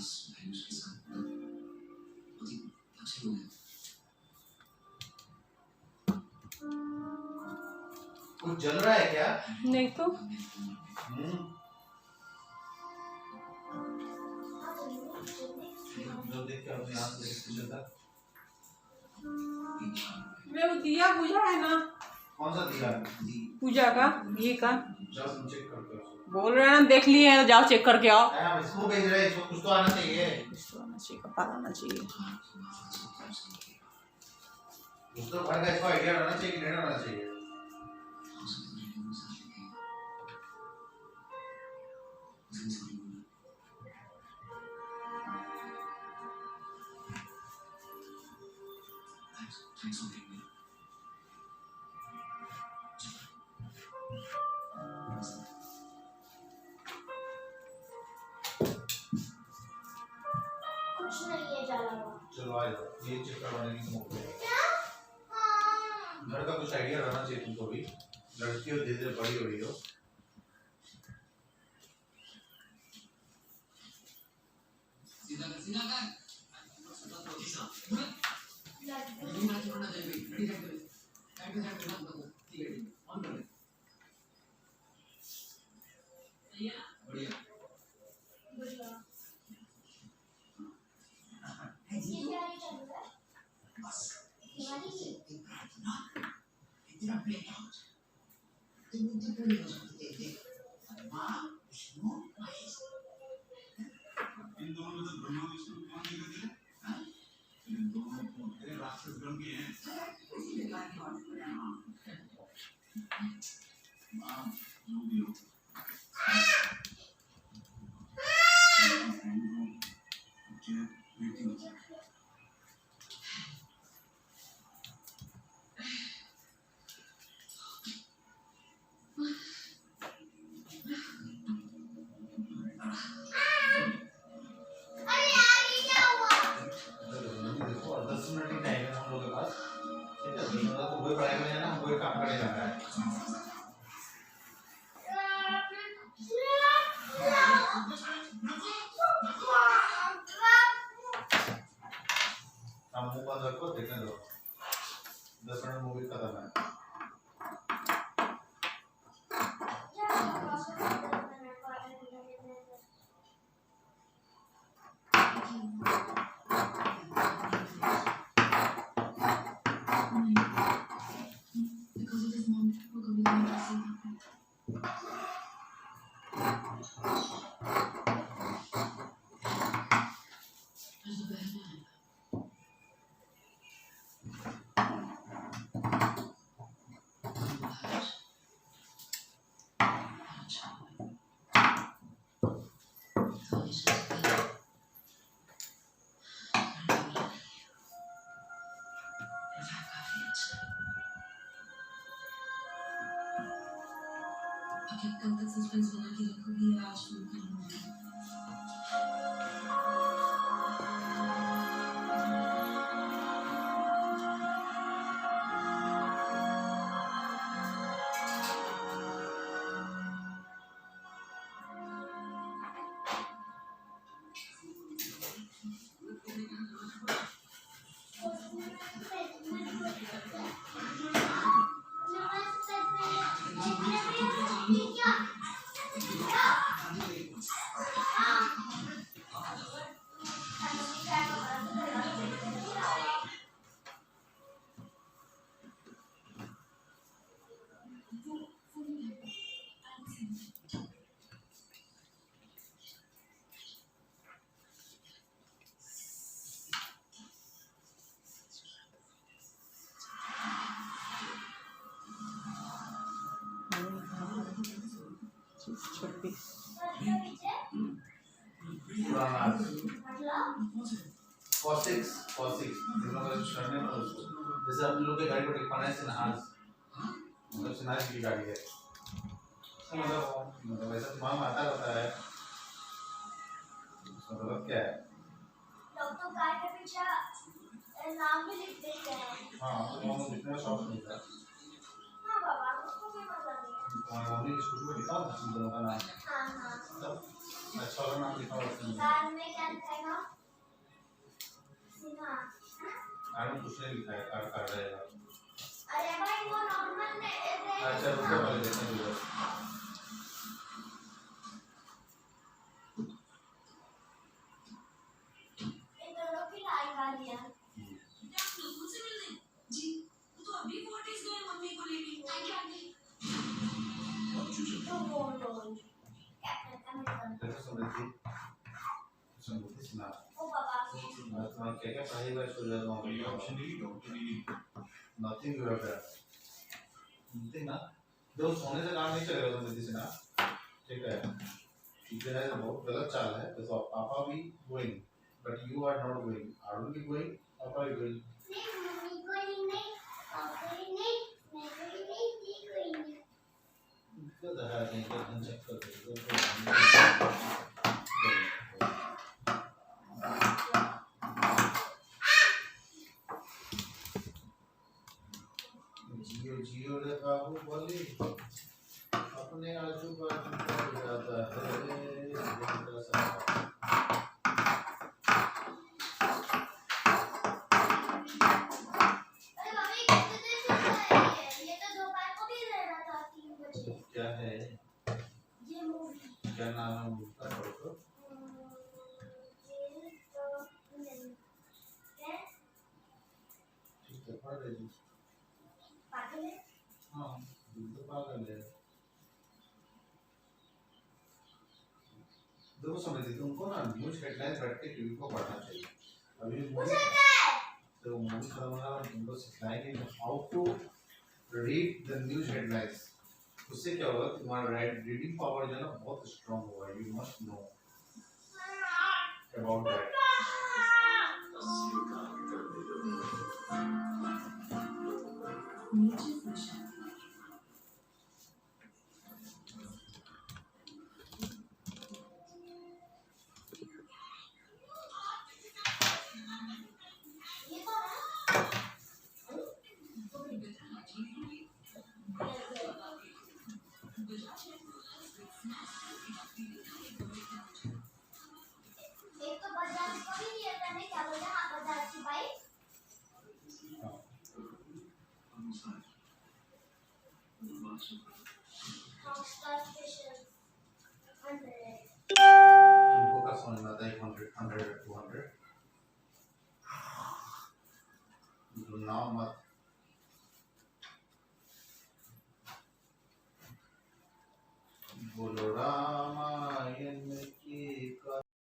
कुछ जल रहा है क्या? नहीं तो जो देख के अपने आप से जलता। वे वो दिया बुझा है ना। कौन सा दिया? पूजा का, घी का। जाओ चेक करके आओ। बोल रहे हैं ना, देख लिए हैं, जाओ चेक करके आओ। हम इसको भेज रहे हैं, इसको कुछ तो आना चाहिए। कुछ तो आना चाहिए, पता आना चाहिए। कुछ तो घर का इसको आइडिया रहना चाहिए कि नहीं रहना चाहिए। कुछ नहीं है जाला हुआ। चलो आ जाओ, ये चेक करवाने की मौका है। घर का कुछ आइडिया रहना चाहिए तुमको भी। लड़की हो, धीरे धीरे बड़ी हो रही हो। इन दोनों में तो ब्रह्मा विष्णु कौन दिखाई दे रहा है? इन दोनों को तेरे राक्षस गण के हैं। मां जो भी हो, मुझे बेटी हो जाए। देखो 10 मिनट ही टाइम है हम लोग के पास। ठीक है, 10 मिनट तो वही पढ़ाई में है ना, हमको काम करने जाना है। हम मुंह बंद रखो, देखने दो। 10 मिनट मूवी खत्म है। कल तक सस्पेंस बना के रखोगी, आज शुरू करूंगी। कॉसिक्स इन लोगों का करने में उसको जैसे अपने लोग के गाड़ी को टिकवाना से नहाज मतलब सिनाज की गाड़ी है मतलब ऐसा तमाम आता रहता है मतलब क्या है लोग तो कार के पीछे नाम भी लिख देते हैं। हाँ तो हम लिखने का शौक नहीं था। हाँ बाबा उसको भी मजा नहीं है। मम्मी की स्कूल में लिखा ना का नाम। हाँ हाँ। अच्छा वाला नाम लिखा हुआ है कार में क्या लिखेगा? सिन्हा। कार में कुछ नहीं लिखा है कार रहेगा। अरे भाई वो नॉर्मल में अच्छा रुको पहले देखने दो। ये दोनों की लाई गाड़ियाँ। क्या आप लोगों से मिलने? जी, वो तो अभी फोर्टीज गए मम्मी को लेके। Thank you aunty. तो बोलो क्या करता है? देखो समझी सुना ओ बाबा। मैं क्या पढ़ाई बार सो जाता हूँ ये ऑप्शन नहीं डॉक्टर नहीं नथिंग यू हैव डन ना दो सोने से काम नहीं चलेगा समझी से ना ठीक है ठीक है बहुत गलत चाल है तो पापा भी going but you are not going Arun भी गोइंग पापा भी गोइंग नहीं मम्मी कोई नहीं पापा नहीं मैं कोई नहीं कोई नहीं तो दहा नहीं तो हम चेक कर दो जियो जियो रे बाबू बोली अपने आजू बाजू का जाता है जिंदा सा अरे मम्मी कितने देर से चल रही है ये तो दोपहर को भी रहना था 3 बजे क्या है ये मूवी क्या नाम है उसका पढ़ो ये तो नहीं है ठीक है पढ़ रही पागल है हाँ तो पागल है देखो समझिए तुमको ना न्यूज़ हेडलाइंस बैठ के टीवी को पढ़ना चाहिए अभी मुझे है तो मूवी खत्म तुमको सिखाएंगे how to read the news headlines उससे क्या होगा तुम्हारा रीडिंग पावर जो है ना बहुत स्ट्रांग होगा you must know about that नीचे फर्श है। ये कौन है एक तो बजाज को भी दिया था ने क्या बोला हाँ बजाज की बाइक हॉटस्टार स्पेशल 100 तुमको क्या समझ में आता है 100 200 नाम मत बोलो राम